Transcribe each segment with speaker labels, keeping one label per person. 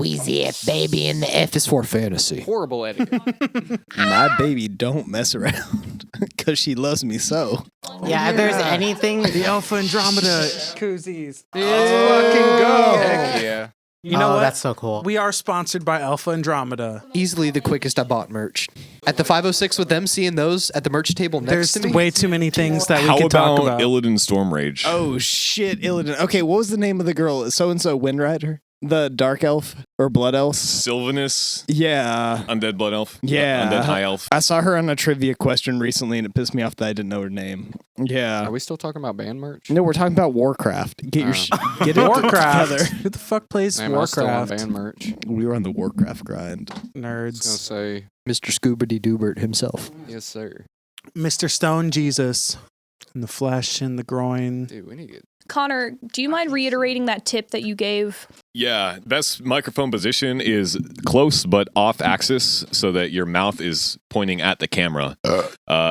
Speaker 1: Wheezy F baby, and the F is for fantasy.
Speaker 2: Horrible etiquette.
Speaker 3: My baby don't mess around because she loves me so.
Speaker 4: Yeah, if there's anything...
Speaker 5: The Alpha Andromeda koozies.
Speaker 2: Let's fucking go. Heck yeah.
Speaker 5: You know what?
Speaker 4: That's so cool.
Speaker 5: We are sponsored by Alpha Andromeda.
Speaker 1: Easily the quickest I bought merch. At the 506 with them, seeing those at the merch table next
Speaker 5: There's
Speaker 1: to me.
Speaker 5: way too many things that we
Speaker 6: How
Speaker 5: could talk
Speaker 6: about
Speaker 5: about.
Speaker 6: Illidan Stormrage?
Speaker 3: Oh, shit, Illidan. Okay, what was the name of the girl? So-and-so Windrider? The Dark Elf? Or Blood Elf?
Speaker 6: Sylvanus,
Speaker 3: Yeah.
Speaker 6: Undead Blood Elf.
Speaker 3: Yeah.
Speaker 6: Undead High Elf.
Speaker 3: I saw her on a trivia question recently, and it pissed me off that I didn't know her name. Yeah.
Speaker 2: Are we still talking about band merch?
Speaker 3: No, we're talking about Warcraft. Get it
Speaker 5: Warcraft.
Speaker 3: together.
Speaker 5: Who the fuck plays
Speaker 2: Man, I was still on
Speaker 5: Warcraft?
Speaker 2: band merch.
Speaker 3: We were on the Warcraft grind.
Speaker 2: I was
Speaker 5: Nerds.
Speaker 2: gonna say,
Speaker 1: Mr. Scoobity Doobert himself.
Speaker 2: yes, sir.
Speaker 5: Mr. Stone Jesus. In the flesh, in the groin.
Speaker 2: Dude, we need to get...
Speaker 7: Connor, do you mind reiterating that tip that you gave?
Speaker 6: Yeah, best microphone position is close but off axis so that your mouth is pointing at the camera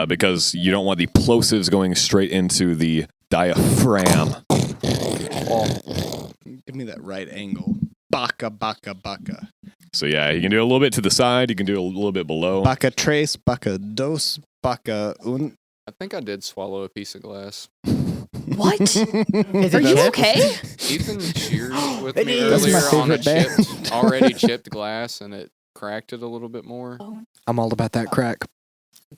Speaker 6: because you don't want the plosives going straight into the diaphragm.
Speaker 3: Give me that right angle. Baka, baka, baka.
Speaker 6: So yeah, you can do it a little bit to the side. You can do it a little bit below.
Speaker 3: Baka tres, baka dos, baka un.
Speaker 2: I think I did swallow a piece of glass.
Speaker 7: What?
Speaker 4: Is it
Speaker 7: Are you
Speaker 4: chips?
Speaker 7: okay?
Speaker 2: Ethan cheers with
Speaker 4: It
Speaker 2: me
Speaker 4: is.
Speaker 2: earlier
Speaker 3: That's my
Speaker 2: on a
Speaker 3: favorite
Speaker 2: chipped, already chipped glass, and it cracked it a little bit more.
Speaker 1: I'm all about that crack.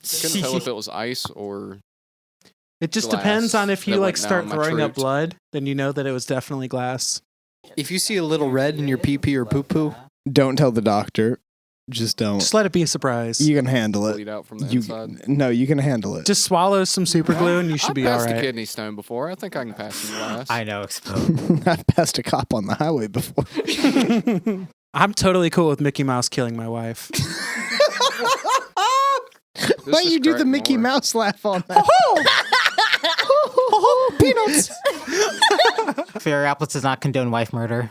Speaker 2: Couldn't tell if it was ice or...
Speaker 5: It just
Speaker 2: glass
Speaker 5: depends on if you
Speaker 2: that
Speaker 5: like
Speaker 2: went down
Speaker 5: start
Speaker 2: my
Speaker 5: throwing up
Speaker 2: troops.
Speaker 5: blood, then you know that it was definitely glass.
Speaker 1: If you see a little red in your pee-pee or poo-poo,
Speaker 3: Don't tell the doctor. Just don't.
Speaker 5: Just let it be a surprise.
Speaker 3: You can handle it.
Speaker 2: bleed out from the
Speaker 3: You,
Speaker 2: inside.
Speaker 3: no, you can handle it.
Speaker 5: Just swallow some super glue and you should
Speaker 2: I've
Speaker 5: be all
Speaker 2: passed a
Speaker 5: right.
Speaker 2: kidney stone before. I think I can pass some glass.
Speaker 4: I know, explode.
Speaker 3: I've passed a cop on the highway before.
Speaker 5: I'm totally cool with Mickey Mouse killing my wife.
Speaker 3: Why
Speaker 2: is
Speaker 3: you do the
Speaker 2: correct
Speaker 3: Mickey
Speaker 2: more.
Speaker 3: Mouse laugh on that? Peanuts.
Speaker 4: Ferryopolis does not condone wife murder.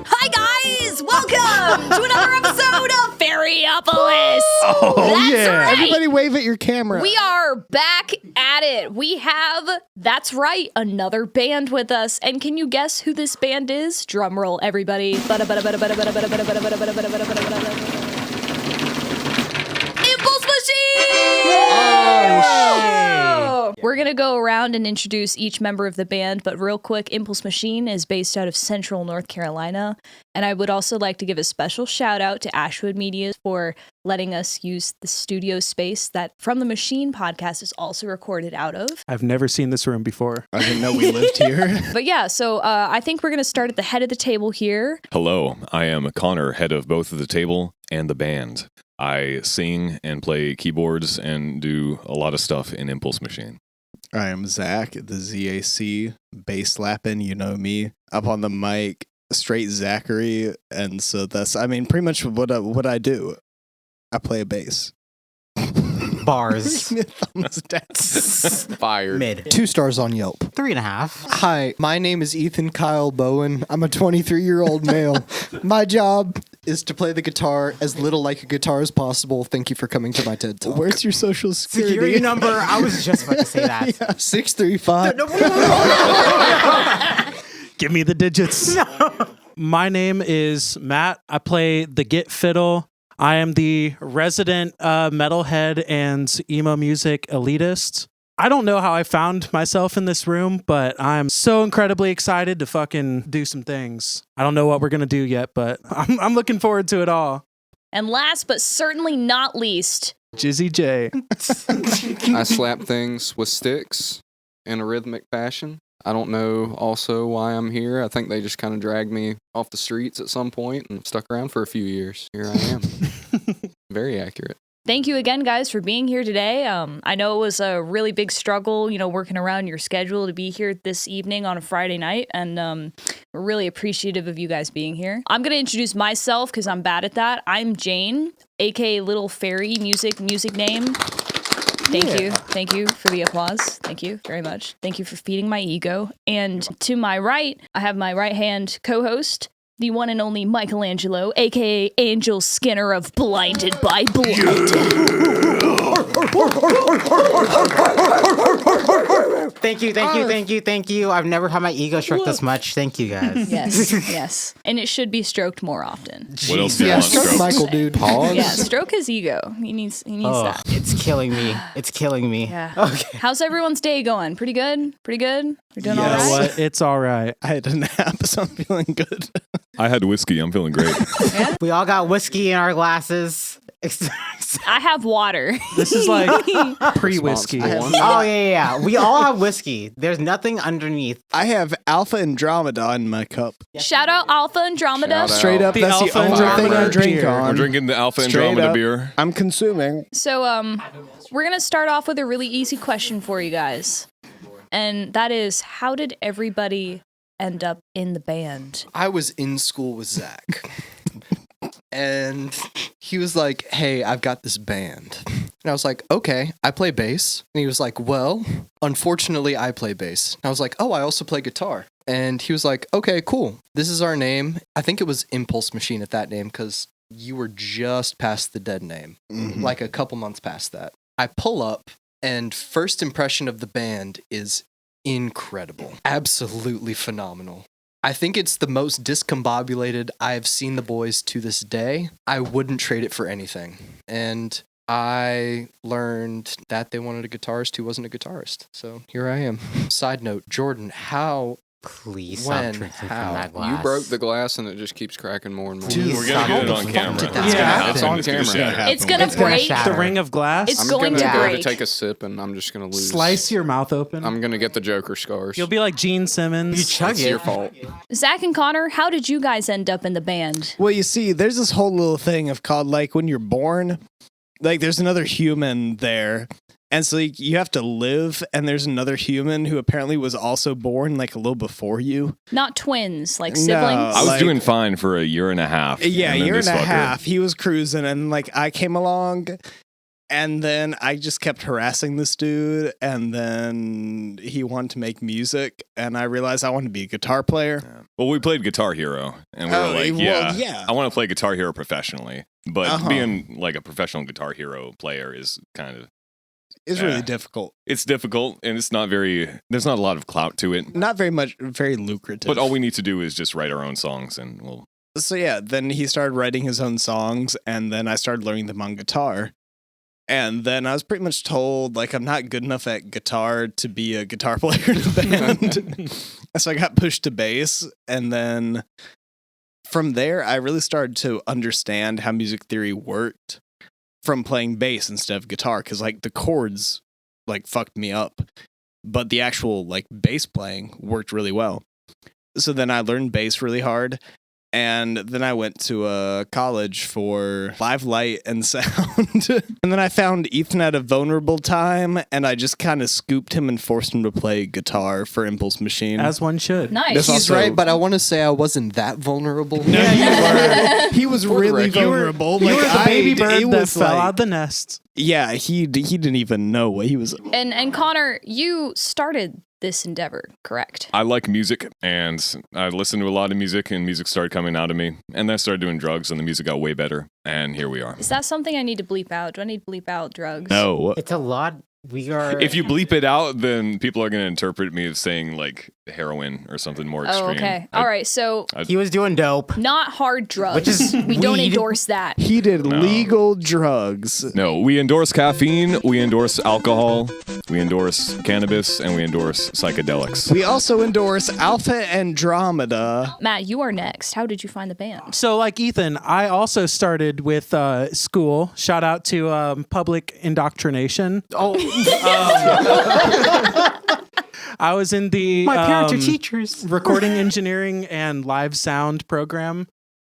Speaker 7: Hi guys! Welcome to another episode of Ferryopolis!
Speaker 3: Oh,
Speaker 7: That's right!
Speaker 3: Everybody wave at your camera.
Speaker 7: We are back at it. We have, that's right, another band with us. And can you guess who this band is? Drum roll, everybody. Impulse Machine! We're going to go around and introduce each member of the band, but real quick, Impulse Machine is based out of Central North Carolina. And I would also like to give a special shout out to Ashwood Media for letting us use the studio space that From the Machine podcast is also recorded out of.
Speaker 5: I've never seen this room before.
Speaker 3: I didn't know we lived here.
Speaker 7: But yeah, so I think we're going to start at the head of the table here.
Speaker 6: Hello, I am Connor, head of both the table and the band. I sing and play keyboards and do a lot of stuff in Impulse Machine.
Speaker 3: I am Zach, the ZAC, bass slapping, you know me, up on the mic, straight Zachary, and so that's, I mean, pretty much what I do. I play a bass.
Speaker 4: Bars.
Speaker 3: Thumbs down.
Speaker 2: Fired.
Speaker 4: Mid.
Speaker 1: 2 stars on Yelp.
Speaker 4: 3.5.
Speaker 1: Hi, my name is Ethan Kyle Bowen. I'm a 23-year-old male. My job is to play the guitar as little like a guitar as possible. Thank you for coming to my TED Talk.
Speaker 3: Where's your social security?
Speaker 4: Security number. I was just about to say that.
Speaker 3: Yeah.
Speaker 1: 635.
Speaker 5: Give me the digits. My name is Matt. I play the git fiddle. I am the resident metalhead and emo music elitist. I don't know how I found myself in this room, but I'm so incredibly excited to fucking do some things. I don't know what we're going to do yet, but I'm looking forward to it all.
Speaker 7: And last but certainly not least,
Speaker 5: Jizzy J.
Speaker 2: I slap things with sticks in a rhythmic fashion. I don't know also why I'm here. I think they just kind of dragged me off the streets at some point and stuck around for a few years. Here I am. Very accurate.
Speaker 7: thank you again, guys, for being here today. I know it was a really big struggle, working around your schedule to be here this evening on a Friday night, and we're really appreciative of you guys being here. I'm going to introduce myself because I'm bad at that. I'm Jane, aka Little Ferry, music name. Thank you for the applause. Thank you very much. Thank you for feeding my ego. And to my right, I have my right-hand co-host, the one and only Mikhael-Angelo, aka Angel Skinner of Blinded by Blood.
Speaker 4: Thank you. I've never had my ego stroked this much. Thank you, guys.
Speaker 7: Yes. And it should be stroked more often.
Speaker 6: What else do you
Speaker 1: Yeah,
Speaker 6: want,
Speaker 1: stroke
Speaker 6: Strokes?
Speaker 1: Michael, dude.
Speaker 2: Pause.
Speaker 7: Yeah, stroke his ego. He needs that.
Speaker 4: It's killing me.
Speaker 7: Yeah.
Speaker 4: Okay.
Speaker 7: How's everyone's day going? Pretty good? We're doing
Speaker 3: Yes.
Speaker 7: all
Speaker 5: You know
Speaker 7: right?
Speaker 5: what? It's all right.
Speaker 3: I had a nap, so I'm feeling good.
Speaker 6: I had whiskey. I'm feeling great.
Speaker 4: We all got whiskey in our glasses.
Speaker 7: I have water.
Speaker 5: This is like pre-whiskey.
Speaker 2: Responsible.
Speaker 4: Oh yeah. We all have whiskey. There's nothing underneath.
Speaker 3: I have Alpha Andromeda in my cup.
Speaker 7: Shout out Alpha Andromeda.
Speaker 2: Shout out.
Speaker 3: Straight up,
Speaker 5: The
Speaker 3: that's the
Speaker 5: Alpha
Speaker 3: only thing I
Speaker 5: Andromeda
Speaker 3: drink
Speaker 5: beer.
Speaker 3: on.
Speaker 6: We're drinking the Alpha
Speaker 3: Straight
Speaker 6: Andromeda
Speaker 3: up.
Speaker 6: beer.
Speaker 3: I'm consuming.
Speaker 7: So, we're going to start off with a really easy question for you guys. And that is, how did everybody end up in the band?
Speaker 1: I was in school with Zach. And he was like, hey, I've got this band. And I was like, okay, I play bass. And he was like, well, unfortunately, I play bass. And I was like, oh, I also play guitar. And he was like, okay, cool. This is our name. I think it was Impulse Machine at that name because you were just past the dead name, like a couple months past that. I pull up, and first impression of the band is incredible. Absolutely phenomenal. I think it's the most discombobulated I've seen the boys to this day. I wouldn't trade it for anything. And I learned that they wanted a guitarist who wasn't a guitarist. So here I am. Side note, Jordan, how...
Speaker 4: Please
Speaker 1: When?
Speaker 4: stop drinking
Speaker 1: How?
Speaker 4: from that glass.
Speaker 2: You broke the glass and it just keeps cracking more and more.
Speaker 1: Dude,
Speaker 6: We're gonna get it on camera.
Speaker 1: did that
Speaker 6: It's gonna
Speaker 1: happen?
Speaker 6: happen.
Speaker 2: It's on
Speaker 6: It's gonna
Speaker 2: camera.
Speaker 6: shatter.
Speaker 7: It's gonna
Speaker 4: It's gonna
Speaker 7: break.
Speaker 4: shatter.
Speaker 5: The ring of glass.
Speaker 7: It's
Speaker 2: I'm
Speaker 7: going
Speaker 2: gonna
Speaker 7: to
Speaker 2: go
Speaker 7: break.
Speaker 2: to take a sip and I'm just gonna lose.
Speaker 5: Slice your mouth open.
Speaker 2: I'm gonna get the Joker scars.
Speaker 5: You'll be like Gene Simmons.
Speaker 4: You chug
Speaker 2: It's
Speaker 4: it.
Speaker 2: your fault.
Speaker 7: Zach and Connor, how did you guys end up in the band?
Speaker 3: Well, you see, there's this whole little thing of called like when you're born, like there's another human there. And so you have to live, and there's another human who apparently was also born like a little before you.
Speaker 7: Not twins, like
Speaker 3: No.
Speaker 7: siblings.
Speaker 6: I was
Speaker 3: Like-
Speaker 6: doing fine for a year and a half.
Speaker 3: Yeah, a
Speaker 6: then
Speaker 3: year and
Speaker 6: this
Speaker 3: a
Speaker 6: fucker-
Speaker 3: half. He was cruising, and like I came along, and then I just kept harassing this dude, and then he wanted to make music, and I realized I wanted to be a guitar player.
Speaker 6: Well, we played Guitar Hero, and we were
Speaker 3: Oh,
Speaker 6: like,
Speaker 3: well,
Speaker 6: yeah,
Speaker 3: yeah.
Speaker 6: I want to play Guitar Hero professionally. But
Speaker 3: Uh-huh.
Speaker 6: being like a professional Guitar Hero player is kind of,
Speaker 3: It's
Speaker 6: Yeah.
Speaker 3: really difficult.
Speaker 6: it's difficult, and it's not very, there's not a lot of clout to it.
Speaker 3: Not very lucrative.
Speaker 6: But all we need to do is just write our own songs, and we'll.
Speaker 3: So yeah, then he started writing his own songs, and then I started learning them on guitar. And then I was pretty much told like I'm not good enough at guitar to be a guitar player in the band. So I got pushed to bass, and then from there I really started to understand how music theory worked from playing bass instead of guitar, because like the chords like fucked me up, but the actual like bass playing worked really well. So then I learned bass really hard. And then I went to a college for live light and sound. And then I found Ethan at a vulnerable time, and I just kind of scooped him and forced him to play guitar for Impulse Machine.
Speaker 5: As one should.
Speaker 7: Nice.
Speaker 3: This
Speaker 1: He's
Speaker 3: also-
Speaker 1: right, but I want to say I wasn't that vulnerable.
Speaker 3: No, you were. He was really
Speaker 2: record.
Speaker 3: vulnerable.
Speaker 5: You were the baby
Speaker 3: it
Speaker 5: bird that
Speaker 3: was
Speaker 5: fell
Speaker 3: like-
Speaker 5: out the nest.
Speaker 3: Yeah, he didn't even know what he was.
Speaker 7: And Connor, you started this endeavor, correct?
Speaker 6: I like music, and I listened to a lot of music, and music started coming out of me. And then I started doing drugs, and the music got way better. And here we are.
Speaker 7: Is that something I need to bleep out? Do I need to bleep out drugs?
Speaker 6: No.
Speaker 4: It's a lot. We are.
Speaker 6: If you bleep it out, then people are going to interpret me as saying like heroin or something more extreme.
Speaker 7: Oh, okay. All right. So
Speaker 4: he was doing dope.
Speaker 7: not hard drugs.
Speaker 4: Which is
Speaker 7: we don't
Speaker 4: weed.
Speaker 7: endorse that.
Speaker 3: He did
Speaker 6: No.
Speaker 3: legal drugs.
Speaker 6: No, we endorse caffeine, we endorse alcohol, we endorse cannabis, and we endorse psychedelics.
Speaker 3: We also endorse Alpha Andromeda.
Speaker 7: Matt, you are next. How did you find the band?
Speaker 5: So, like Ethan, I also started with school. Shout out to public indoctrination. I was in the
Speaker 4: My parents are teachers.
Speaker 5: recording engineering and live sound program.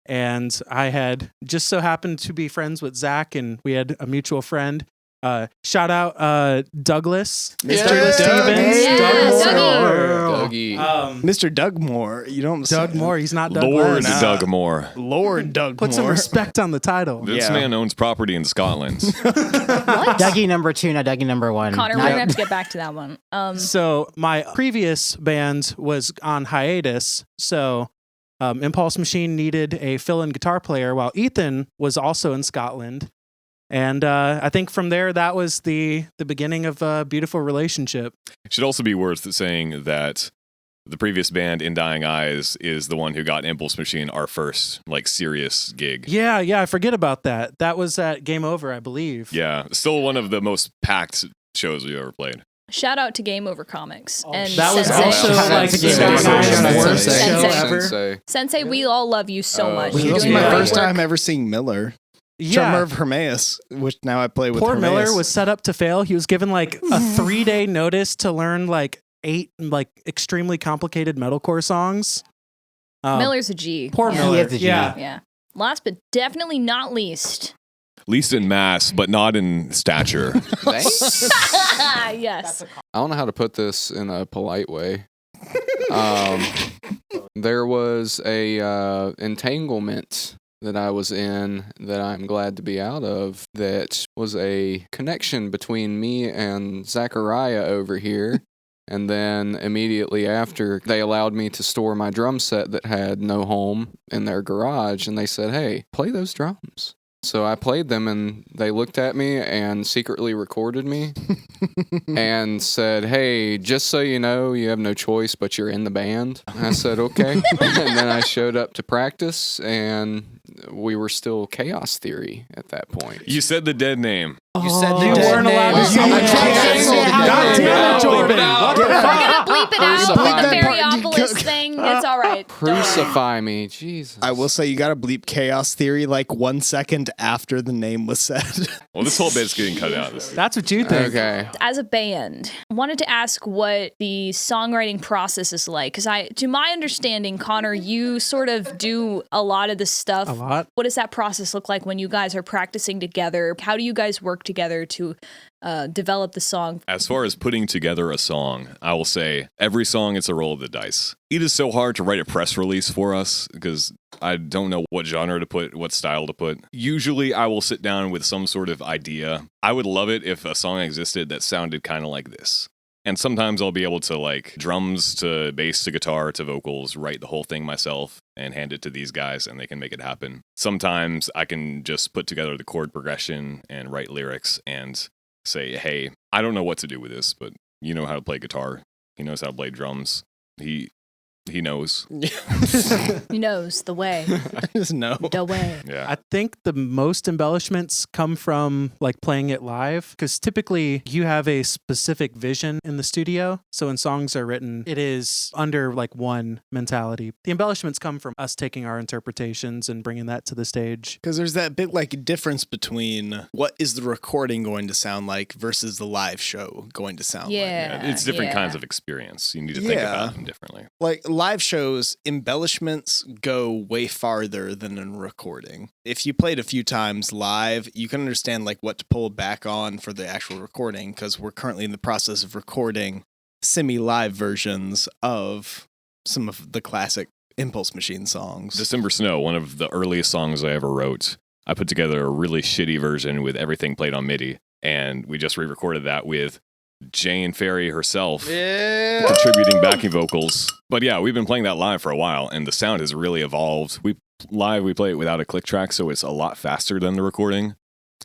Speaker 5: And I had just so happened to be friends with Zach, and we had a mutual friend. Shout out Douglas. Douglas Stevens.
Speaker 7: Yeah,
Speaker 5: Doug
Speaker 2: Dougie.
Speaker 3: Mr. Doug Moore. You don't
Speaker 5: Doug Moore. He's not Doug
Speaker 6: Lord
Speaker 5: West.
Speaker 6: Doug Moore.
Speaker 3: Lord Doug
Speaker 5: Put some
Speaker 3: Moore.
Speaker 5: respect on the title.
Speaker 6: This
Speaker 3: Yeah.
Speaker 6: man owns property in Scotland.
Speaker 7: What?
Speaker 4: Dougie number 2, not Dougie number 1.
Speaker 7: Connor, we're gonna have to get back to that one.
Speaker 5: So my previous band was on hiatus. So Impulse Machine needed a fill-in guitar player while Ethan was also in Scotland. And I think from there, that was the beginning of a beautiful relationship.
Speaker 6: It should also be worth saying that the previous band, In Dying Eyes, is the one who got Impulse Machine our first, like, serious gig.
Speaker 5: Yeah, I forget about that. That was at Game Over, I believe.
Speaker 6: Yeah, still one of the most packed shows we've ever played.
Speaker 7: Shout out to Game Over Comics. And
Speaker 5: That was
Speaker 7: Sensei.
Speaker 5: also
Speaker 4: Shout out
Speaker 5: like
Speaker 4: to
Speaker 5: the
Speaker 4: Game Over Comics.
Speaker 5: worst
Speaker 7: Sensei.
Speaker 5: show
Speaker 7: Sensei.
Speaker 5: ever.
Speaker 2: Sensei.
Speaker 7: Sensei, we all love you so much.
Speaker 2: This
Speaker 7: You're
Speaker 3: This was
Speaker 7: doing
Speaker 3: my
Speaker 7: great
Speaker 3: first
Speaker 7: work.
Speaker 3: time ever seeing Miller.
Speaker 5: Yeah.
Speaker 3: Charmer of Hermaeus, which now I play with
Speaker 5: Poor
Speaker 3: Hermaeus.
Speaker 5: Miller was set up to fail. He was given like a 3-day notice to learn like 8 like extremely complicated metalcore songs.
Speaker 7: Miller's a G.
Speaker 5: Poor
Speaker 7: Yeah.
Speaker 5: Miller.
Speaker 4: He is a G.
Speaker 5: Yeah.
Speaker 7: Yeah. Last but definitely not least.
Speaker 6: Least in mass, but not in stature.
Speaker 2: Thanks.
Speaker 7: Yes.
Speaker 2: I don't know how to put this in a polite way. There was a entanglement that I was in that I'm glad to be out of that was a connection between me and Zachariah over here. And then immediately after, they allowed me to store my drum set that had no home in their garage. And they said, hey, play those drums. So I played them, and they looked at me and secretly recorded me and said, hey, just so you know, you have no choice, but you're in the band. I said, okay. And then I showed up to practice, and we were still Chaos Theory at that point.
Speaker 6: You said the dead name.
Speaker 1: You said the
Speaker 5: You
Speaker 1: dead
Speaker 5: weren't allowed to
Speaker 1: name.
Speaker 5: say that. God damn it, Jordan. What the
Speaker 7: We're
Speaker 5: fuck?
Speaker 7: gonna bleep it out
Speaker 2: Crucify
Speaker 7: with the
Speaker 3: that part.
Speaker 7: Ferryopolis thing. It's all right. Don't worry.
Speaker 2: Crucify me, Jesus.
Speaker 3: I will say you got to bleep Chaos Theory like 1 second after the name was said.
Speaker 6: Well, this whole bit's getting cut out.
Speaker 5: That's what you think.
Speaker 2: Okay.
Speaker 7: As a band, I wanted to ask what the songwriting process is like. Because to my understanding, Connor, you sort of do a lot of this stuff.
Speaker 5: A lot.
Speaker 7: What does that process look like when you guys are practicing together? How do you guys work together to develop the song?
Speaker 6: As far as putting together a song, I will say every song it's a roll of the dice. It is so hard to write a press release for us because I don't know what genre to put, what style to put. Usually I will sit down with some sort of idea. I would love it if a song existed that sounded kind of like this. And sometimes I'll be able to, like, drums to bass to guitar to vocals, write the whole thing myself and hand it to these guys and they can make it happen. Sometimes I can just put together the chord progression and write lyrics and say, hey, I don't know what to do with this, but you know how to play guitar. He knows how to play drums. He knows.
Speaker 7: He knows the way.
Speaker 3: I just know.
Speaker 7: The way.
Speaker 6: Yeah.
Speaker 5: I think the most embellishments come from like playing it live because typically you have a specific vision in the studio. So when songs are written, it is under like one mentality. The embellishments come from us taking our interpretations and bringing that to the stage.
Speaker 3: Because there's that big like difference between what is the recording going to sound like versus the live show going to sound
Speaker 7: Yeah.
Speaker 6: It's different
Speaker 7: yeah.
Speaker 6: kinds of experience. You need to think
Speaker 3: Yeah.
Speaker 6: about them differently.
Speaker 3: like live shows, embellishments go way farther than in recording. If you played a few times live, you can understand like what to pull back on for the actual recording because we're currently in the process of recording semi-live versions of some of the classic Impulse Machine songs.
Speaker 6: December Snow, one of the earliest songs I ever wrote. I put together a really shitty version with everything played on MIDI, and we just re-recorded that with Jane Ferry herself contributing backing vocals. But yeah, we've been playing that live for a while, and the sound has really evolved. We play it without a click track, so it's a lot faster than the recording.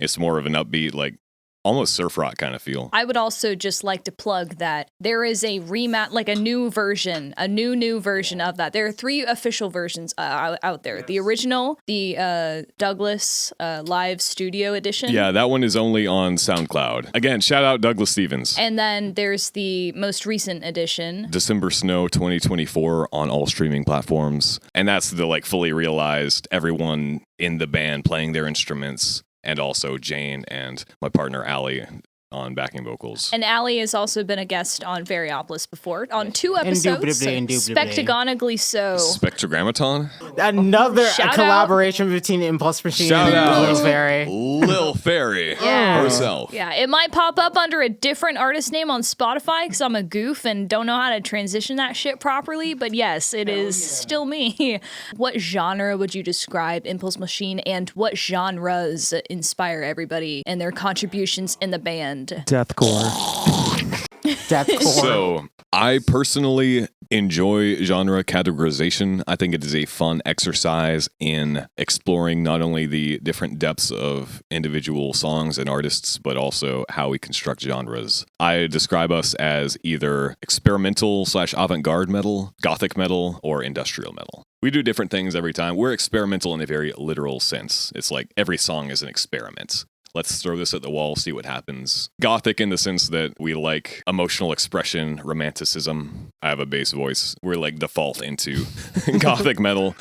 Speaker 6: It's more of an upbeat, like almost surf rock kind of feel.
Speaker 7: I would also just like to plug that there is a like a new version, a new version of that. There are 3 official versions out there. The original, the Douglas live studio edition.
Speaker 6: Yeah, that one is only on SoundCloud. Again, shout out Douglas Stevens.
Speaker 7: And then there's the most recent edition.
Speaker 6: December Snow 2024 on all streaming platforms. And that's the like fully realized everyone in the band playing their instruments, and also Jane and my partner Allie on backing vocals.
Speaker 7: And Allie has also been a guest on Ferryopolis before, on 2 episodes.
Speaker 4: Indubitably.
Speaker 7: Spectagonically so.
Speaker 6: Spectrogrammaton?
Speaker 4: Another
Speaker 7: Shout out.
Speaker 4: collaboration between Impulse Machine
Speaker 6: Shout
Speaker 4: and
Speaker 6: out.
Speaker 4: Little Ferry.
Speaker 6: Lil Ferry
Speaker 7: Yeah.
Speaker 6: herself.
Speaker 7: Yeah, it might pop up under a different artist name on Spotify because I'm a goof and don't know how to transition that shit properly. But yes, it is still me. What genre would you describe Impulse Machine, and what genres inspire everybody and their contributions in the band?
Speaker 5: Deathcore.
Speaker 4: Deathcore.
Speaker 6: So I personally enjoy genre categorization. I think it is a fun exercise in exploring not only the different depths of individual songs and artists, but also how we construct genres. I describe us as either experimental / avant-garde metal, gothic metal, or industrial metal. We do different things every time. We're experimental in a very literal sense. It's like every song is an experiment. Let's throw this at the wall, see what happens. Gothic in the sense that we like emotional expression, romanticism. I have a bass voice. We're like default into gothic metal.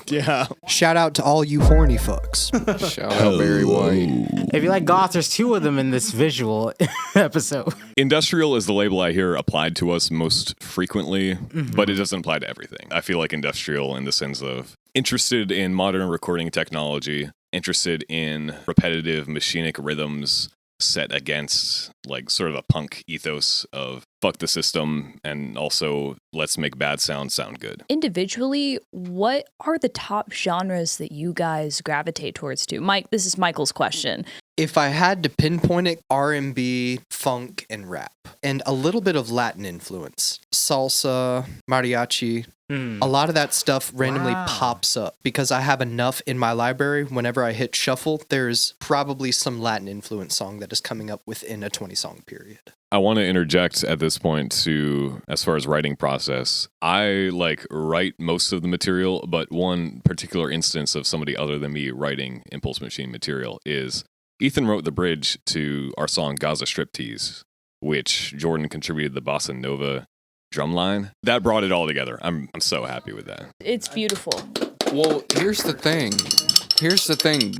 Speaker 3: Yeah.
Speaker 1: Shout out to all you horny fucks.
Speaker 2: Shout out Barry White.
Speaker 4: If you like goth, there's two of them in this visual episode.
Speaker 6: Industrial is the label I hear applied to us most frequently, but it doesn't apply to everything. I feel like industrial in the sense of interested in modern recording technology, interested in repetitive machinic rhythms set against like sort of a punk ethos of fuck the system and also let's make bad sound good.
Speaker 7: Individually, what are the top genres that you guys gravitate towards to? Mike, this is Michael's question.
Speaker 1: If I had to pinpoint it, R&B, funk, and rap. And a little bit of Latin influence. Salsa, mariachi. A lot of that stuff randomly pops up because I have enough in my library. Whenever I hit shuffle, there's probably some Latin influence song that is coming up within a 20-song period.
Speaker 6: I want to interject at this point to, as far as writing process, I like write most of the material, but one particular instance of somebody other than me writing Impulse Machine material is Ethan wrote the bridge to our song Gaza Striptease, which Jordan contributed the bossa nova drum line. That brought it all together. I'm so happy with that.
Speaker 7: It's beautiful.
Speaker 2: Well, here's the thing.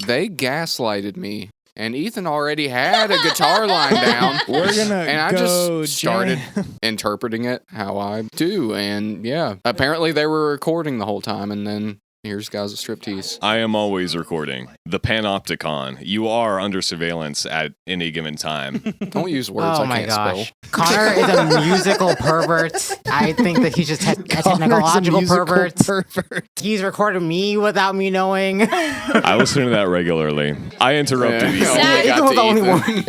Speaker 2: They gaslighted me. And Ethan already had a guitar line down.
Speaker 3: We're gonna
Speaker 2: and I
Speaker 3: go,
Speaker 2: just started interpreting it how I do. And yeah, apparently they were recording the whole time. And then here's Gaza Striptease.
Speaker 6: I am always recording. The Panopticon. You are under surveillance at any given time.
Speaker 2: Don't use words I can't spell.
Speaker 4: Connor is a musical pervert. I think that he's just a technological pervert. He's recorded me without me knowing.
Speaker 6: I listen to that regularly. I interrupted you.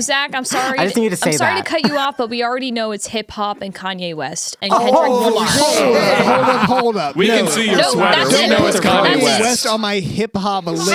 Speaker 7: Zach, I'm sorry.
Speaker 4: I just need to say
Speaker 7: I'm sorry
Speaker 4: that.
Speaker 7: to cut you off, but we already know it's hip hop and Kanye West and Kendrick
Speaker 3: Hold up.
Speaker 6: We can see your
Speaker 7: No,
Speaker 6: sweater.
Speaker 7: that's
Speaker 6: We
Speaker 7: it.
Speaker 6: know it's Kanye
Speaker 3: Kanye
Speaker 6: West.
Speaker 3: West on my hip hop list.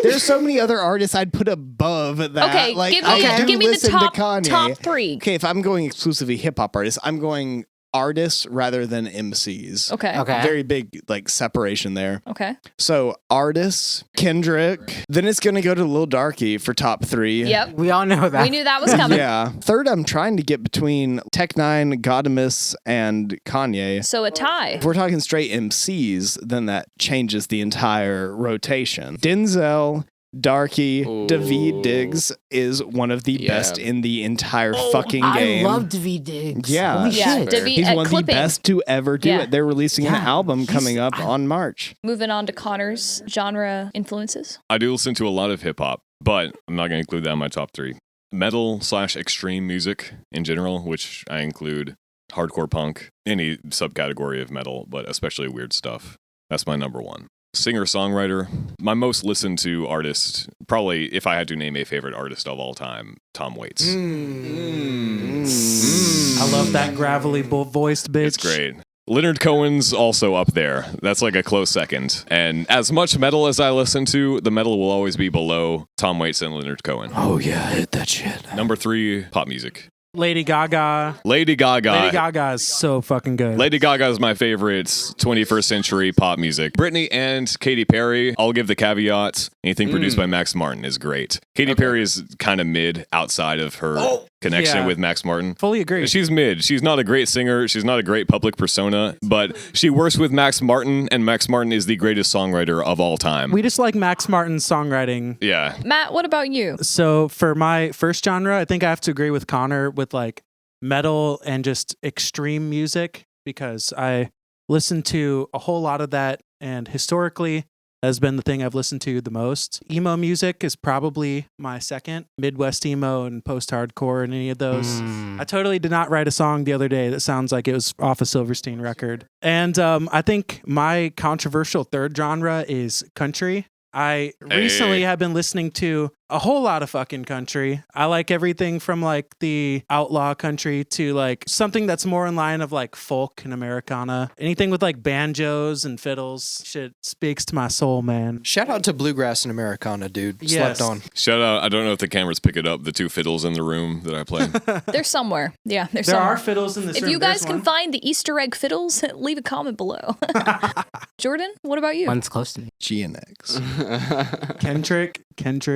Speaker 3: There's so many other artists I'd put above that.
Speaker 7: Okay,
Speaker 3: like,
Speaker 7: give me-
Speaker 3: I do
Speaker 7: give me the
Speaker 3: listen
Speaker 7: top-
Speaker 3: to Kanye.
Speaker 7: top three.
Speaker 3: Okay, if I'm going exclusively hip hop artists, I'm going artists rather than MCs.
Speaker 7: Okay.
Speaker 4: Okay.
Speaker 3: Very big like separation there.
Speaker 7: Okay.
Speaker 3: So artists, Kendrick. Then it's gonna go to Lil Darky for top 3.
Speaker 7: Yep.
Speaker 4: We all know that.
Speaker 7: We knew that was coming.
Speaker 3: Yeah. Third, I'm trying to get between Tech9, Godimus, and Kanye.
Speaker 7: So a tie.
Speaker 3: If we're talking straight MCs, then that changes the entire rotation. Denzel, Darky,
Speaker 2: Ooh.
Speaker 3: David Diggs is one of the
Speaker 2: Yeah.
Speaker 3: best in the entire fucking game.
Speaker 4: I love David Diggs.
Speaker 3: Yeah.
Speaker 4: Holy
Speaker 7: Yeah,
Speaker 4: shit.
Speaker 7: David-
Speaker 3: He's one of the
Speaker 7: Clipping.
Speaker 3: best to ever do
Speaker 7: Yeah.
Speaker 3: it. They're releasing an
Speaker 4: Yeah.
Speaker 3: album coming up on March.
Speaker 7: Moving on to Connor's genre influences.
Speaker 6: I do listen to a lot of hip hop, but I'm not going to include that in my top 3. Metal / extreme music in general, which I include hardcore punk, any subcategory of metal, but especially weird stuff. That's my number 1. Singer-songwriter, my most listened to artist, probably if I had to name a favorite artist of all time, Tom Waits.
Speaker 5: I love that gravelly voiced bitch.
Speaker 6: It's great. Leonard Cohen's also up there. That's like a close second. And as much metal as I listen to, the metal will always be below Tom Waits and Leonard Cohen.
Speaker 1: Oh yeah, hit that shit.
Speaker 6: Number 3, pop music.
Speaker 5: Lady Gaga.
Speaker 6: Lady Gaga.
Speaker 5: Lady Gaga is so fucking good.
Speaker 6: Lady Gaga is my favorite 21st century pop music. Britney and Katy Perry, I'll give the caveat. Anything produced by Max Martin is great. Katy Perry is kind of mid outside of her connection
Speaker 5: yeah.
Speaker 6: with Max Martin.
Speaker 5: Fully agree.
Speaker 6: She's mid. She's not a great singer. She's not a great public persona, but she works with Max Martin, and Max Martin is the greatest songwriter of all time.
Speaker 5: We just like Max Martin's songwriting.
Speaker 6: Yeah.
Speaker 7: Matt, what about you?
Speaker 5: So for my first genre, I think I have to agree with Connor with like metal and just extreme music because I listen to a whole lot of that, and historically has been the thing I've listened to the most. Emo music is probably my second. Midwest emo and post-hardcore and any of those. I totally did not write a song the other day that sounds like it was off a Silverstein record. And I think my controversial third genre is country. I recently have been listening to a whole lot of fucking country. I like everything from like the outlaw country to like something that's more in line of like folk and Americana. Anything with like banjos and fiddles. Shit speaks to my soul, man.
Speaker 1: Shout out to Bluegrass and Americana, dude.
Speaker 5: Yes.
Speaker 1: Slept on.
Speaker 6: Shout out, I don't know if the cameras pick it up, the 2 fiddles in the room that I play.
Speaker 7: They're somewhere. Yeah, they're
Speaker 5: There
Speaker 7: somewhere.
Speaker 5: are fiddles in this
Speaker 7: If
Speaker 5: room.
Speaker 7: you guys
Speaker 5: There's
Speaker 7: can
Speaker 5: one.
Speaker 7: find the Easter egg fiddles, leave a comment below. Jordan, what about you?
Speaker 4: One's close to me.
Speaker 3: G and X.
Speaker 5: Kendrick,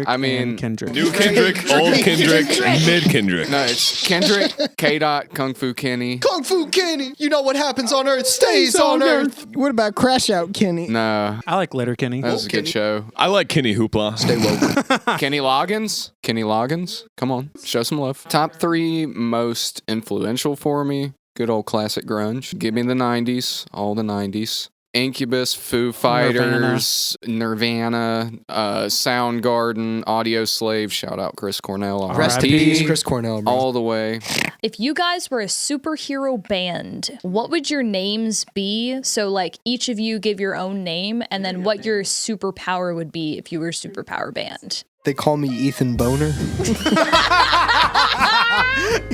Speaker 2: I mean,
Speaker 5: and Kendrick.
Speaker 6: New Kendrick, old Kendrick, mid Kendrick.
Speaker 2: No, it's Kendrick, K. Kung Fu Kenny.
Speaker 1: Kung Fu Kenny, you know what happens on Earth stays on Earth.
Speaker 3: What about Crash Out Kenny?
Speaker 2: No,
Speaker 5: I like Letterkenny.
Speaker 2: that was a good show.
Speaker 6: I like Kenny Hoopla.
Speaker 1: Stay woke.
Speaker 2: Kenny Loggins. Kenny Loggins. Come on, show some love. Top 3 most influential for me. Good old classic grunge. Give me the 90s, all the 90s. Incubus, Foo Fighters, Nirvana, Soundgarden, Audio Slave. Shout out Chris Cornell.
Speaker 1: Rest in
Speaker 5: R.I.P.
Speaker 1: peace, Chris Cornell. Bro.
Speaker 2: All the way.
Speaker 7: If you guys were a superhero band, what would your names be? So, like, each of you give your own name, and then what your superpower would be if you were a superpower band.
Speaker 1: They call me Ethan Boner.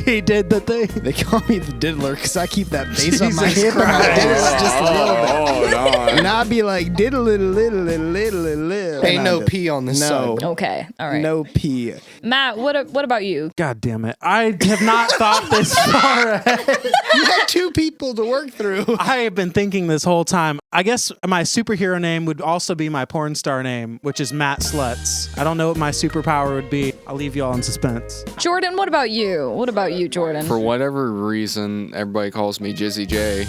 Speaker 5: He did the thing.
Speaker 3: They call me the diddler because I keep that bass on my
Speaker 5: Jesus
Speaker 3: hip and I diddle just a little bit.
Speaker 2: Oh, no.
Speaker 3: And I'd be like, diddle, little, little, little, little, little.
Speaker 1: Ain't no P on this
Speaker 3: No.
Speaker 1: side.
Speaker 7: Okay, all right.
Speaker 3: No P.
Speaker 7: Matt, what about you?
Speaker 5: God damn it. I have not thought this far ahead.
Speaker 3: You had 2 people to work through.
Speaker 5: I have been thinking this whole time. I guess my superhero name would also be my porn star name, which is Matt Sluts. I don't know what my superpower would be. I'll leave you all in suspense.
Speaker 7: Jordan, what about you? What about you, Jordan?
Speaker 2: For whatever reason, everybody calls me Jizzy J.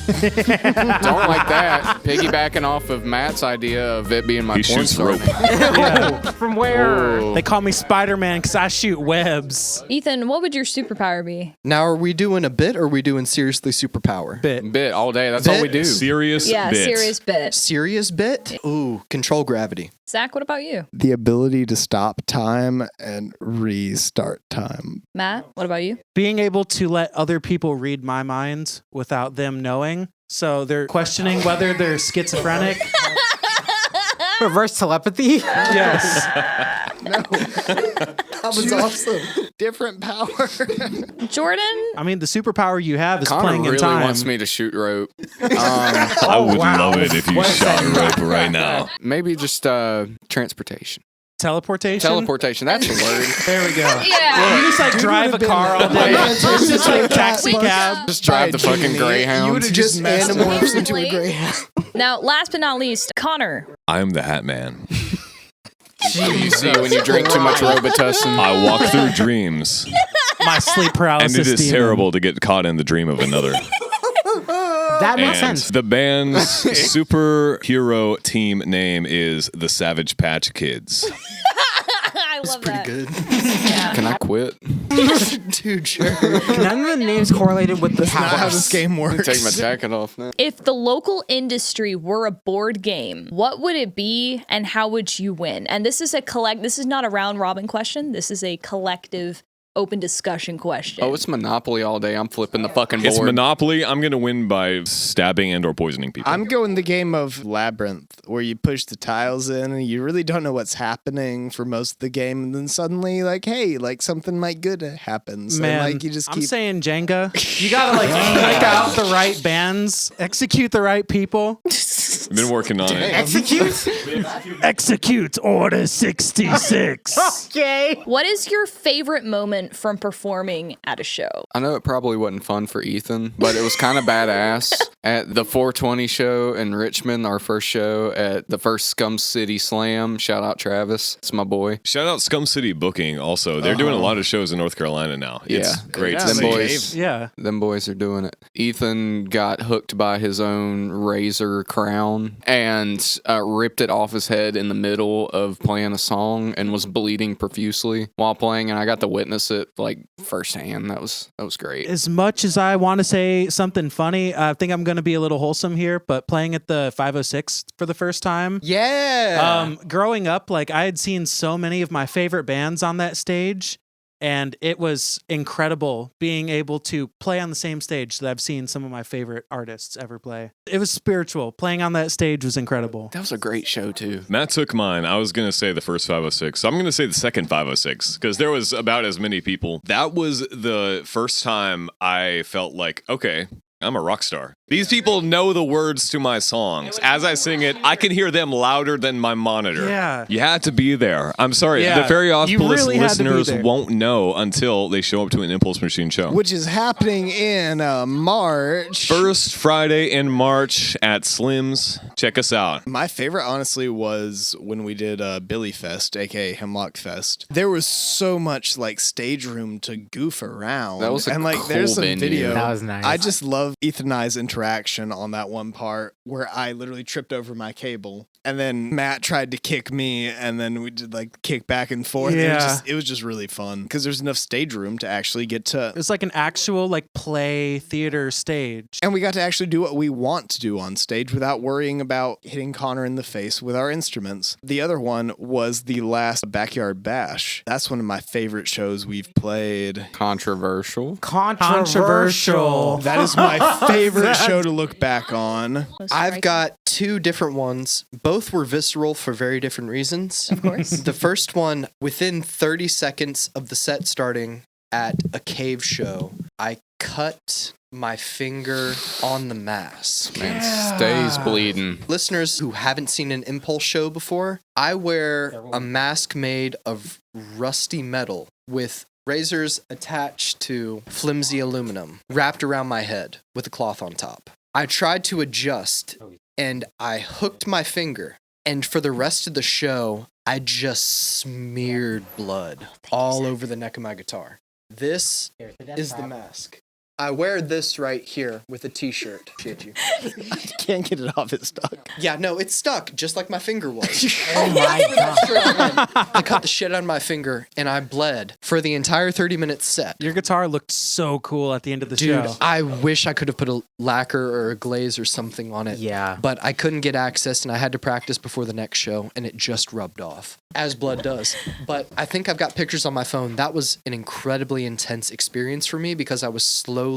Speaker 2: Don't like that. Piggybacking off of Matt's idea of it being my
Speaker 6: He
Speaker 2: porn
Speaker 6: shoots
Speaker 2: star
Speaker 6: rope.
Speaker 2: name.
Speaker 5: Yeah.
Speaker 4: From where?
Speaker 2: Oh.
Speaker 5: They call me Spider-Man because I shoot webs.
Speaker 7: Ethan, what would your superpower be?
Speaker 1: Now, are we doing a bit or are we doing seriously superpower?
Speaker 2: Bit all day. That's all we do.
Speaker 6: Serious
Speaker 7: Yeah,
Speaker 6: bit.
Speaker 7: serious bit.
Speaker 1: Serious bit? Ooh, control gravity.
Speaker 7: Zach, what about you?
Speaker 3: The ability to stop time and restart time.
Speaker 7: Matt, what about you?
Speaker 5: Being able to let other people read my mind without them knowing. So they're questioning whether they're schizophrenic.
Speaker 4: Reverse telepathy?
Speaker 5: Yes.
Speaker 1: That was awesome.
Speaker 3: Different power.
Speaker 7: Jordan?
Speaker 5: I mean, the superpower you have is
Speaker 2: Connor
Speaker 5: playing
Speaker 2: really
Speaker 5: in time.
Speaker 2: wants me to shoot rope.
Speaker 6: I would love it if you shot rope right now.
Speaker 2: Maybe just transportation.
Speaker 5: Teleportation?
Speaker 2: Teleportation. That's the word.
Speaker 5: There we go.
Speaker 7: Yeah.
Speaker 5: You just like drive a car all day. Just like taxi cab.
Speaker 2: Just drive the fucking
Speaker 3: You
Speaker 2: Greyhound.
Speaker 3: would have
Speaker 1: Just
Speaker 3: just messed up.
Speaker 1: animorphs into a
Speaker 7: Wait.
Speaker 1: greyhound.
Speaker 7: Now, last but not least, Connor.
Speaker 6: I'm the Hat Man.
Speaker 2: You see when you drink too much Robitussin.
Speaker 6: I walk through dreams,
Speaker 5: My sleep
Speaker 6: and
Speaker 5: paralysis
Speaker 6: it is
Speaker 5: demon.
Speaker 6: terrible to get caught in the dream of another.
Speaker 4: That makes
Speaker 6: And
Speaker 4: sense.
Speaker 6: the band's superhero team name is the Savage Patch Kids.
Speaker 7: I love
Speaker 1: Pretty
Speaker 7: that.
Speaker 1: good.
Speaker 2: Can I quit?
Speaker 1: Dude, sure.
Speaker 4: None of the names correlated with the
Speaker 3: Not how
Speaker 4: powers.
Speaker 3: this game works.
Speaker 2: Take my jacket off now.
Speaker 7: If the local industry were a board game, what would it be and how would you win? And this is this is not a round robin question. This is a collective open discussion question.
Speaker 2: Oh, it's Monopoly all day. I'm flipping the fucking board.
Speaker 6: It's Monopoly. I'm going to win by stabbing and or poisoning people.
Speaker 3: I'm going the game of Labyrinth, where you push the tiles in and you really don't know what's happening for most of the game, and then suddenly, like, hey, like something might good happens.
Speaker 5: Man,
Speaker 3: and, like, you just
Speaker 5: I'm
Speaker 3: keep.
Speaker 5: saying Jenga. You gotta like pick out the right bands, execute the right people.
Speaker 6: I've been working on it.
Speaker 4: Execute?
Speaker 5: Execute Order 66.
Speaker 4: Okay.
Speaker 7: What is your favorite moment from performing at a show?
Speaker 2: I know it probably wasn't fun for Ethan, but it was kind of badass. At the 420 show in Richmond, our first show at the first Scum City Slam. Shout out Travis. It's my boy.
Speaker 6: Shout out Scum City Booking also. They're doing a lot of shows in North Carolina now. It's
Speaker 2: Yeah.
Speaker 6: great
Speaker 3: Yeah,
Speaker 6: to
Speaker 2: Them
Speaker 6: see.
Speaker 2: boys.
Speaker 5: Yeah.
Speaker 2: Them boys are doing it. Ethan got hooked by his own razor crown and ripped it off his head in the middle of playing a song and was bleeding profusely while playing. And I got to witness it like firsthand. That was great.
Speaker 5: As much as I want to say something funny, I think I'm going to be a little wholesome here, but playing at the 506 for the first time.
Speaker 1: Yeah.
Speaker 5: Growing up, like I had seen so many of my favorite bands on that stage. And it was incredible being able to play on the same stage that I've seen some of my favorite artists ever play. It was spiritual. Playing on that stage was incredible.
Speaker 2: That was a great show, too.
Speaker 6: Matt took mine. I was going to say the first 506. So I'm going to say the second 506 because there was about as many people. That was the first time I felt like, okay, I'm a rock star. These people know the words to my songs. As I sing it, I can hear them louder than my monitor.
Speaker 5: Yeah.
Speaker 6: You had to be there. I'm sorry.
Speaker 5: Yeah.
Speaker 6: The Ferryopolis
Speaker 5: You really had to be
Speaker 6: listeners
Speaker 5: there.
Speaker 6: won't know until they show up to an Impulse Machine show.
Speaker 3: Which is happening in March.
Speaker 6: First Friday in March at Slim's. Check us out.
Speaker 3: My favorite, honestly, was when we did Billy Fest, aka Hemlock Fest. There was so much like stage room to goof around.
Speaker 2: That was a
Speaker 3: and like
Speaker 2: cool
Speaker 3: there's some
Speaker 2: venue.
Speaker 3: video.
Speaker 4: That was nice.
Speaker 3: I just love Ethan and I's interaction on that one part where I literally tripped over my cable, and then Matt tried to kick me, and then we did like kick back and forth.
Speaker 5: Yeah.
Speaker 3: It was just really fun because there's enough stage room to actually get to.
Speaker 5: It's like an actual like play theater stage.
Speaker 3: And we got to actually do what we want to do on stage without worrying about hitting Connor in the face with our instruments. The other one was the last Backyard Bash. That's one of my favorite shows we've played.
Speaker 2: Controversial.
Speaker 4: Controversial.
Speaker 3: That is my favorite show to look back on.
Speaker 1: I've got two different ones. Both were visceral for very different reasons.
Speaker 7: Of course.
Speaker 1: The first one, within 30 seconds of the set starting at a cave show, I cut my finger on the mask.
Speaker 2: Man, stays bleeding.
Speaker 1: Listeners who haven't seen an Impulse show before, I wear a mask made of rusty metal with razors attached to flimsy aluminum wrapped around my head with a cloth on top. I tried to adjust and I hooked my finger, and for the rest of the show, I just smeared blood all over the neck of my guitar. This is the mask. I wear this right here with a t-shirt. Shit you.
Speaker 3: I can't get it off. It's stuck.
Speaker 1: Yeah, no, it's stuck, just like my finger was.
Speaker 4: Oh my god.
Speaker 1: I cut the shit out of my finger, and I bled for the entire 30-minute set.
Speaker 5: Your guitar looked so cool at the end of the
Speaker 1: Dude,
Speaker 5: show.
Speaker 1: I wish I could have put a lacquer or a glaze or something on it.
Speaker 4: Yeah.
Speaker 1: But I couldn't get access, and I had to practice before the next show, and it just rubbed off, as blood does. But I think I've got pictures on my phone. That was an incredibly intense experience for me because I was slowly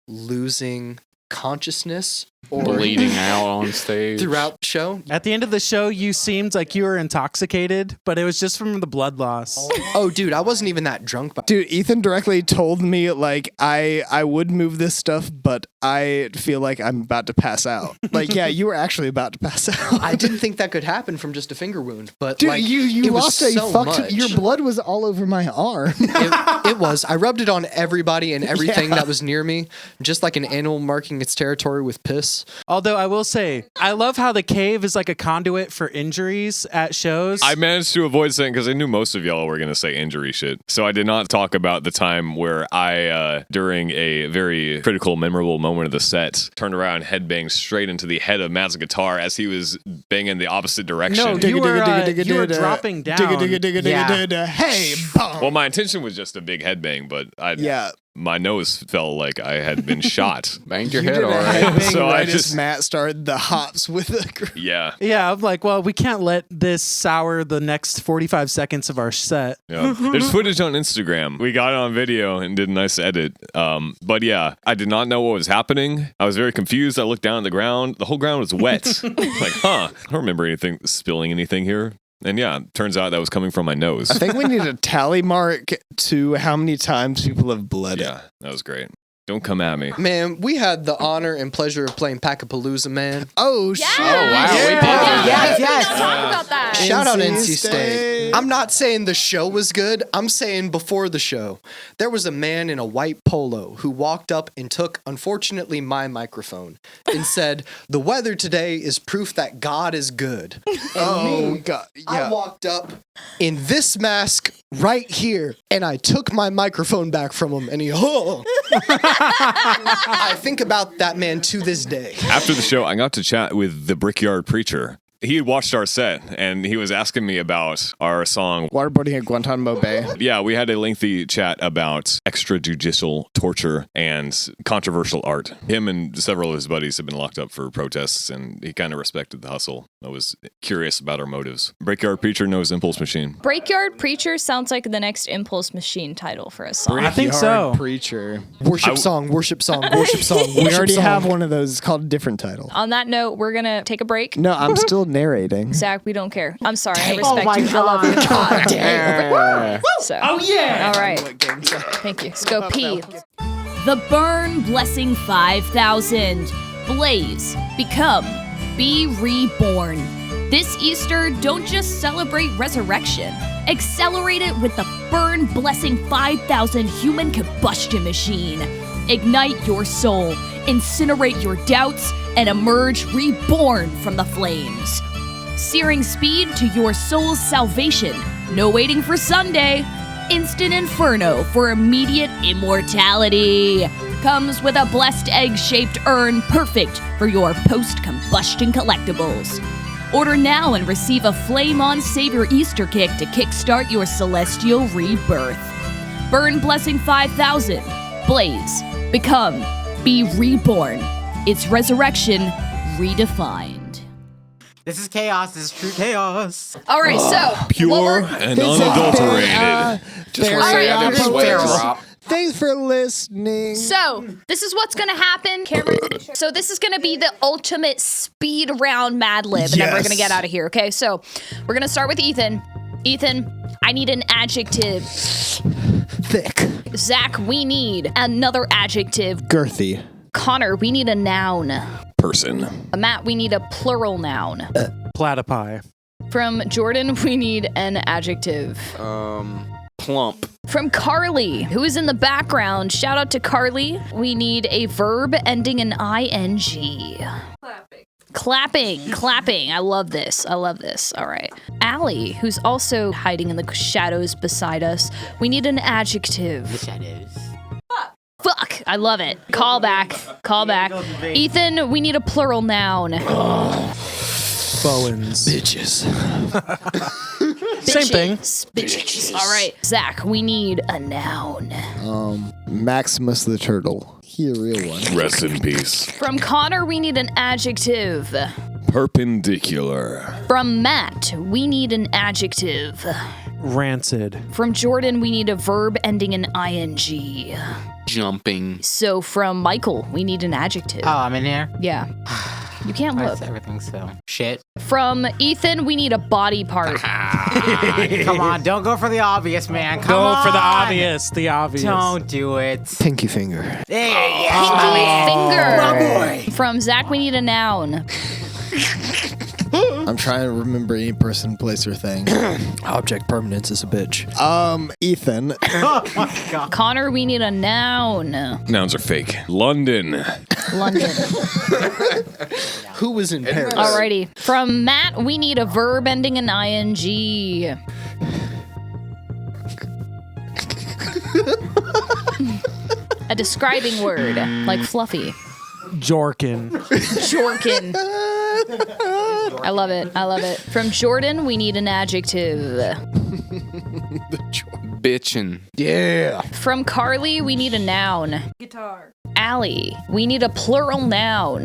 Speaker 1: losing consciousness or
Speaker 2: Bleeding out on stage.
Speaker 1: throughout the show.
Speaker 5: At the end of the show, you seemed like you were intoxicated, but it was just from the blood loss.
Speaker 1: Oh, dude, I wasn't even that drunk.
Speaker 3: Dude, Ethan directly told me, like, I would move this stuff, but I feel like I'm about to pass out. Like, yeah, you were actually about to pass out.
Speaker 1: I didn't think that could happen from just a finger wound, but
Speaker 3: Dude,
Speaker 1: like,
Speaker 3: you
Speaker 1: it was
Speaker 3: lost it.
Speaker 1: so
Speaker 3: You fucked
Speaker 1: much.
Speaker 3: Your blood was all over my arm.
Speaker 1: It was. I rubbed it on everybody and everything that was near me, just like an animal marking its territory with piss.
Speaker 5: Although I will say, I love how the cave is like a conduit for injuries at shows.
Speaker 6: I managed to avoid saying, because I knew most of y'all were going to say injury shit. So I did not talk about the time where I, during a very critical, memorable moment of the set, turned around and headbanged straight into the head of Matt's guitar as he was banging the opposite direction.
Speaker 5: No, you were dropping down.
Speaker 3: Hey, bum.
Speaker 6: Well, my intention was just a big headbang, but
Speaker 3: Yeah.
Speaker 6: my nose felt like I had been shot.
Speaker 2: Banged your
Speaker 3: You
Speaker 2: head
Speaker 3: did a
Speaker 2: alright.
Speaker 3: headbang
Speaker 6: So I
Speaker 3: right as
Speaker 6: just-
Speaker 3: Matt started the hops with the...
Speaker 6: Yeah.
Speaker 5: Yeah, I'm like, well, we can't let this sour the next 45 seconds of our set.
Speaker 6: Yeah. There's footage on Instagram. We got it on video and did a nice edit. But yeah, I did not know what was happening. I was very confused. I looked down at the ground. The whole ground was wet. Like, I don't remember anything spilling anything here. And yeah, turns out that was coming from my nose.
Speaker 3: I think we need a tally mark to how many times people have bled.
Speaker 6: Yeah, that was great. Don't come at me.
Speaker 1: Man, we had the honor and pleasure of playing Packapalooza, man.
Speaker 3: Oh,
Speaker 7: Yeah.
Speaker 3: shit.
Speaker 2: Oh, wow, we did
Speaker 7: Yeah.
Speaker 4: Yes,
Speaker 7: We
Speaker 4: yes.
Speaker 7: don't talk about that.
Speaker 1: Shout out
Speaker 3: NC
Speaker 1: NC State.
Speaker 3: State.
Speaker 1: I'm not saying the show was good. I'm saying before the show, there was a man in a white polo who walked up and took, unfortunately, my microphone and said, "The weather today is proof that God is good."
Speaker 3: Oh, God.
Speaker 1: I
Speaker 3: Yeah.
Speaker 1: walked up in this mask right here, and I took my microphone back from him, and he, I think about that man to this day.
Speaker 6: After the show, I got to chat with the Brickyard Preacher. He had watched our set, and he was asking me about our song.
Speaker 3: Waterboarding at Guantanamo Bay.
Speaker 6: Yeah, we had a lengthy chat about extrajudicial torture and controversial art. Him and several of his buddies have been locked up for protests, and he kind of respected the hustle. I was curious about our motives. Breakyard Preacher knows Impulse Machine.
Speaker 7: Breakyard Preacher sounds like the next Impulse Machine title for a song.
Speaker 5: I think so.
Speaker 3: Preacher.
Speaker 1: Worship song, worship song, worship song.
Speaker 3: We
Speaker 1: worship
Speaker 3: already
Speaker 1: song.
Speaker 3: have one of those. It's called a different title.
Speaker 7: On that note, we're going to take a break.
Speaker 3: No, I'm still narrating.
Speaker 7: Zach, we don't care. I'm sorry. I
Speaker 4: Oh
Speaker 7: respect
Speaker 4: my
Speaker 7: you. I love you.
Speaker 4: God.
Speaker 7: So.
Speaker 5: Oh yeah.
Speaker 7: All right. Thank you. Let's go pee.
Speaker 8: The Burn Blessing 5000. Blaze. Become. Be reborn. This Easter, don't just celebrate resurrection. Accelerate it with the Burn Blessing 5000 human combustion machine. Ignite your soul, incinerate your doubts, and emerge reborn from the flames. Searing speed to your soul's salvation. No waiting for Sunday. Instant inferno for immediate immortality. Comes with a blessed egg-shaped urn perfect for your post-combustion collectibles. Order now and receive a Flame On Savior Easter kick to kickstart your celestial rebirth. Burn Blessing 5000. Blaze. Become. Be reborn. It's resurrection redefined.
Speaker 4: This is chaos. This is true chaos.
Speaker 7: All right, so.
Speaker 6: Pure and unadulterated.
Speaker 2: Just
Speaker 7: All
Speaker 2: want to say
Speaker 7: right,
Speaker 2: I did
Speaker 7: all
Speaker 2: sweat
Speaker 7: right.
Speaker 2: drop.
Speaker 3: Thanks for listening.
Speaker 7: So, this is what's going to happen. So, this is going to be the ultimate speed round Mad Lib, and then we're going to get out of here, okay? So, we're going to start with Ethan. Ethan, I need an adjective.
Speaker 3: Thick.
Speaker 7: Zach, we need another adjective.
Speaker 3: Girthy.
Speaker 7: Connor, we need a noun.
Speaker 6: Person.
Speaker 7: Matt, we need a plural noun.
Speaker 5: Platypi.
Speaker 7: From Jordan, we need an adjective.
Speaker 2: Plump.
Speaker 7: From Carly, who is in the background, shout out to Carly. We need a verb ending in ing. Clapping. I love this. All right. Allie, who's also hiding in the shadows beside us. We need an adjective.
Speaker 4: Shadows.
Speaker 7: Fuck. I love it. Call back. Ethan, we need a plural noun.
Speaker 5: Bowens.
Speaker 1: Bitches.
Speaker 5: Same thing.
Speaker 7: Bitches. All right. Zach, we need a noun.
Speaker 3: Maximus the Turtle. He a real one.
Speaker 6: Rest in peace.
Speaker 7: From Connor, we need an adjective.
Speaker 6: Perpendicular.
Speaker 7: From Matt, we need an adjective.
Speaker 5: Rancid.
Speaker 7: From Jordan, we need a verb ending in ing.
Speaker 2: Jumping.
Speaker 7: So from Michael, we need an adjective.
Speaker 4: Oh, I'm in here.
Speaker 7: Yeah. You can't
Speaker 4: Why
Speaker 7: look.
Speaker 4: is everything so shit?
Speaker 7: From Ethan, we need a body part.
Speaker 4: Come on, don't go for the obvious, man. Come
Speaker 5: Go
Speaker 4: on.
Speaker 5: for the obvious.
Speaker 4: Don't do it.
Speaker 3: Pinky finger.
Speaker 4: Hey,
Speaker 7: Pinky finger.
Speaker 4: my boy.
Speaker 7: From Zach, we need a noun.
Speaker 3: I'm trying to remember any person, place, or thing.
Speaker 1: Object permanence is a bitch.
Speaker 3: Ethan.
Speaker 4: Oh my god.
Speaker 7: Connor, we need a noun.
Speaker 6: Nouns are fake. London.
Speaker 7: London.
Speaker 1: Who was in Paris?
Speaker 7: Alrighty. From Matt, we need a verb ending in ing. A describing word, like fluffy.
Speaker 5: Jorkin.
Speaker 7: Jorkin. I love it. From Jordan, we need an adjective.
Speaker 2: Bitchin'.
Speaker 1: Yeah.
Speaker 7: From Carly, we need a noun. Guitar. Allie, we need a plural noun.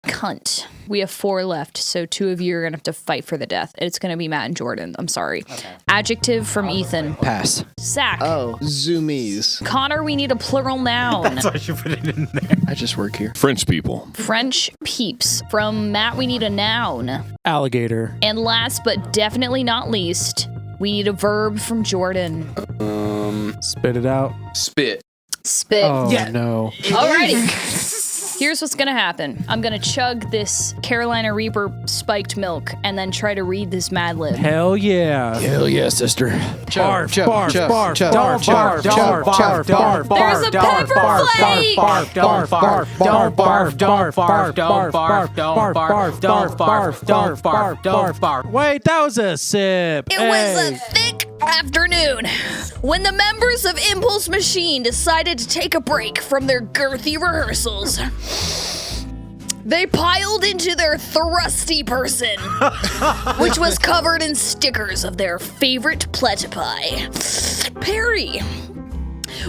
Speaker 7: Cunt. We have 4 left, so 2 of you are gonna have to fight for the death. It's gonna be Matt and Jordan. I'm sorry. Okay. Adjective from Ethan.
Speaker 1: Pass.
Speaker 7: Zach.
Speaker 3: Zoomies.
Speaker 7: Connor, we need a plural noun.
Speaker 4: That's why you put it in there.
Speaker 1: I just work here.
Speaker 6: French people.
Speaker 7: French peeps. From Matt, we need a noun.
Speaker 5: Alligator.
Speaker 7: And last but definitely not least, we need a verb from Jordan.
Speaker 5: Spit it out.
Speaker 2: Spit.
Speaker 7: Spit.
Speaker 5: Oh
Speaker 4: Yeah.
Speaker 5: no.
Speaker 7: Alrighty. Here's what's gonna happen. I'm gonna chug this Carolina Reaper spiked milk and then try to read this Mad Lib.
Speaker 5: Hell yeah.
Speaker 1: Hell yeah, sister.
Speaker 5: Barf,
Speaker 1: Chug,
Speaker 5: barf,
Speaker 1: chug,
Speaker 5: barf,
Speaker 1: chug.
Speaker 5: barf, barf, barf, barf, barf, barf,
Speaker 7: There's a pepper flake!
Speaker 5: barf, barf, barf, barf, barf, barf, barf, barf, barf, barf, barf, barf, barf, barf. Wait, that was a sip.
Speaker 7: It was a thick afternoon when the members of Impulse Machine decided to take a break from their girthy rehearsals. They piled into their thrusty person, which was covered in stickers of their favorite platypi. Perry.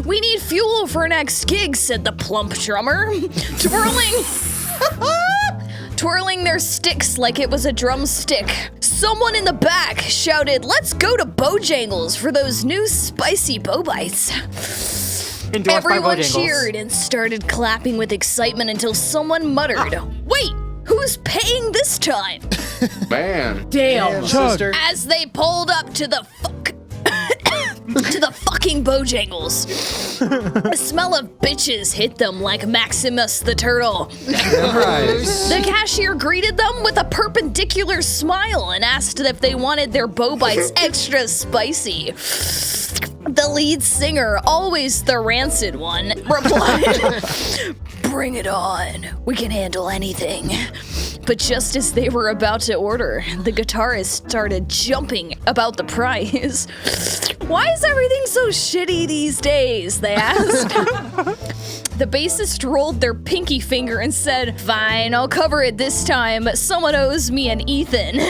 Speaker 7: We need fuel for next gig, said the plump drummer, twirling their sticks like it was a drumstick. Someone in the back shouted, "Let's go to Bojangles for those new spicy bow bites."
Speaker 4: Endorsed by
Speaker 7: Everyone
Speaker 4: Bojangles.
Speaker 7: cheered and started clapping with excitement until someone muttered, "Wait, who's paying this time?"
Speaker 2: Man.
Speaker 4: Damn.
Speaker 1: Sister.
Speaker 7: As they pulled up to the to the fucking Bojangles. The smell of bitches hit them like Maximus the Turtle. The cashier greeted them with a perpendicular smile and asked if they wanted their bow bites extra spicy. The lead singer, always the rancid one, replied, "Bring it on. We can handle anything." But just as they were about to order, the guitarist started jumping about the price. "Why is everything so shitty these days?" they asked. The bassist rolled their pinky finger and said, "Fine, I'll cover it this time. Someone owes me an Ethan."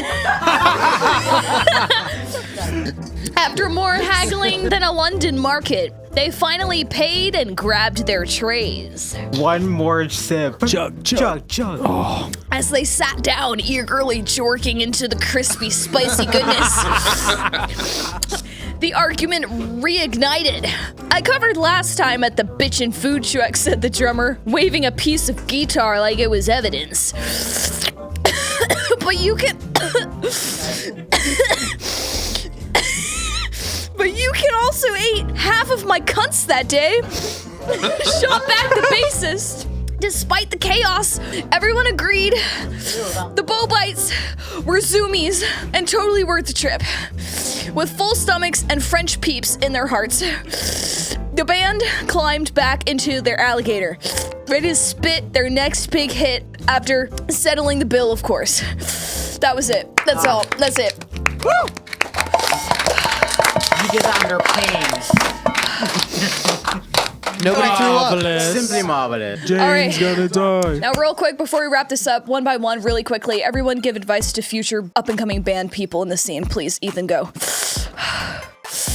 Speaker 7: After more haggling than a London market, they finally paid and grabbed their trays.
Speaker 4: One more sip.
Speaker 5: Chug, chug.
Speaker 7: As they sat down, eagerly jorking into the crispy, spicy goodness, the argument reignited. "I covered last time at the bitchin' food truck," said the drummer, waving a piece of guitar like it was evidence. But you can... But you can also eat half of my cunts that day. Shot back the bassist. Despite the chaos, everyone agreed the bow bites were zoomies and totally worth the trip. With full stomachs and French peeps in their hearts, the band climbed back into their alligator, ready to spit their next big hit after settling the bill, of course. That was it. That's all. That's it. Woo!
Speaker 4: You did that under pain.
Speaker 1: Nobody threw up.
Speaker 5: Marvelous.
Speaker 4: Simply marvelous.
Speaker 5: James
Speaker 7: All right.
Speaker 5: gonna die.
Speaker 7: Now, real quick, before we wrap this up, one by one, really quickly, everyone give advice to future up-and-coming band people in the scene. Please, Ethan, go.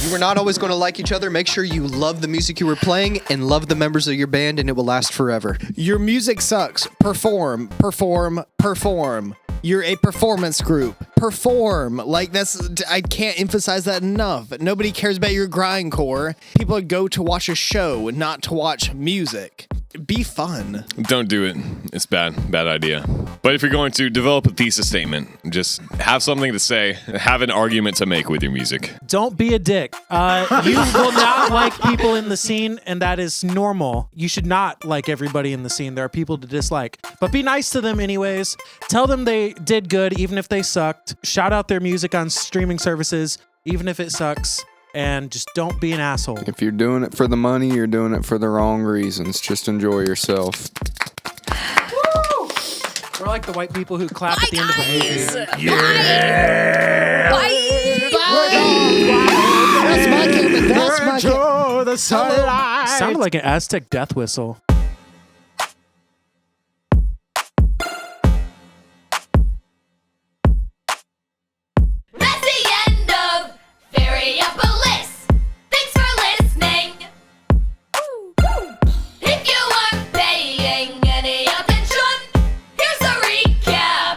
Speaker 1: You were not always going to like each other. Make sure you love the music you were playing and love the members of your band, and it will last forever.
Speaker 3: Your music sucks. Perform, perform, perform. You're a performance group. Perform. Like, I can't emphasize that enough. Nobody cares about your grindcore. People go to watch a show, not to watch music. Be fun.
Speaker 6: Don't do it. It's bad idea. But if you're going to develop a thesis statement, just have something to say, have an argument to make with your music.
Speaker 5: Don't be a dick. You will not like people in the scene, and that is normal. You should not like everybody in the scene. There are people to dislike. But be nice to them anyways. Tell them they did good, even if they sucked. Shout out their music on streaming services, even if it sucks. And just don't be an asshole.
Speaker 2: If you're doing it for the money, you're doing it for the wrong reasons. Just enjoy yourself.
Speaker 5: We're like the white people who clap
Speaker 7: Bye,
Speaker 5: at the end of a movie.
Speaker 7: guys. Yeah. Bye.
Speaker 3: That's my game. That's my game.
Speaker 4: Enjoy the sunlight.
Speaker 5: Sounded like an Aztec death whistle.
Speaker 8: That's the end of Ferryopolis. Thanks for listening. If you weren't paying any attention, here's a recap.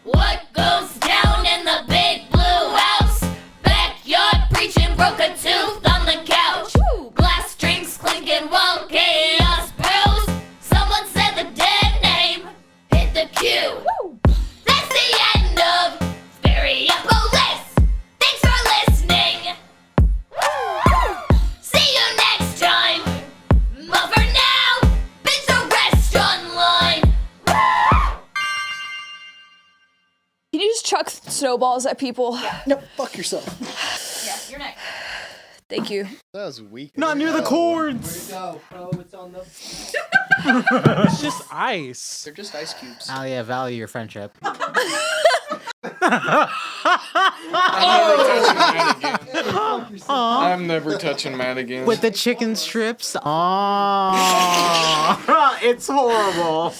Speaker 8: What goes down in the big blue house? Backyard preaching, broke a tooth on the couch. Glass strings clinking while chaos brews. Someone said the dead name, hit the cue. That's the end of Ferryopolis. Thanks for listening. See you next time. But for now, binge the restaurant line.
Speaker 7: Can you just chuck snowballs at people?
Speaker 1: No, fuck yourself.
Speaker 8: Yeah, you're next.
Speaker 7: Thank you.
Speaker 3: That was weak.
Speaker 4: Not near the chords.
Speaker 5: It's just ice.
Speaker 1: They're just ice cubes.
Speaker 4: Oh yeah, value your friendship.
Speaker 2: I'm never touching Matt again.
Speaker 4: With the chicken strips. Oh, it's horrible.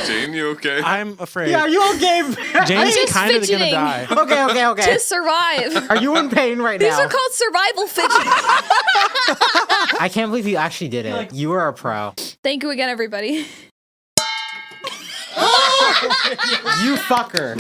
Speaker 6: Jane, you okay?
Speaker 5: I'm afraid.
Speaker 4: Yeah, are you okay?
Speaker 5: Jane's
Speaker 7: just
Speaker 5: kind of gonna
Speaker 7: fidgeting.
Speaker 5: die.
Speaker 4: Okay.
Speaker 7: To survive.
Speaker 4: Are you in pain right
Speaker 7: These
Speaker 4: now?
Speaker 7: are called survival fidget.
Speaker 4: I can't believe you actually did it. You are a pro.
Speaker 7: Thank you again, everybody.
Speaker 4: You fucker.